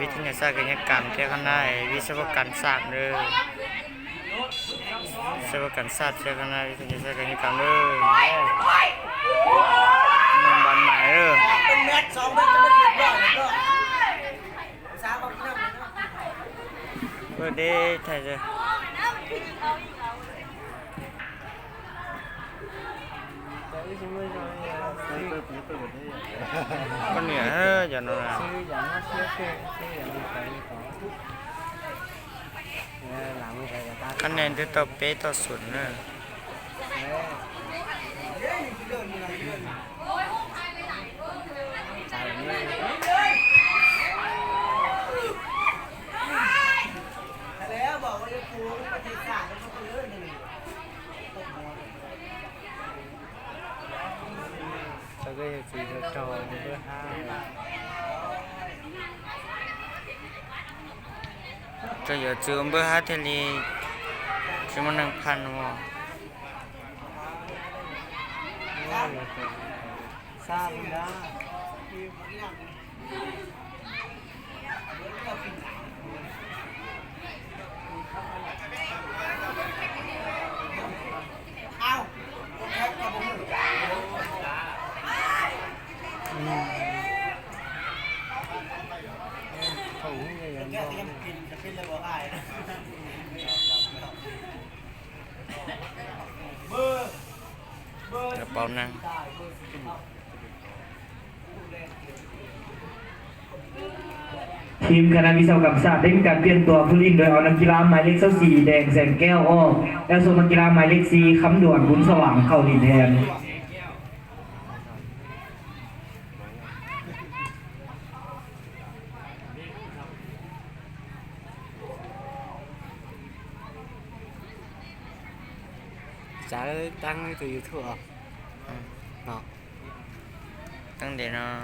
วิทยาศาสตร์กายกรรมแค่คณะวิศวกรรมศาสตร์เลยวิศวกรรมศาสตร์แค่คณะวิทยาศาสตร์กายกรรมเลยมันบันใหม่เป็นเม็ด2 เม็ดจะไม่เก็บได้ก็สาวบอกน้ำเปิดได้ถ่ายเลยcon nhỉ giờ nó là con này từ tập bé tập sụn nữa cái gì đó trò thứ hai cho giờ trường bữa hát thì chỉ muốn nâng pan mà xa đó ao là bao năngทีมคณะวิศวกรรมศาสตร์ได้มีการเปลี่ยนตัวผู้เล่นโดยเอานักกีฬาหมายเลข24แดงแสงแก้วออกแล้วส่งนักกีฬาหมายเลข4คำด่วนบุญสว่างเข้าดินแทนtrả tăng từ thừa tăng để nó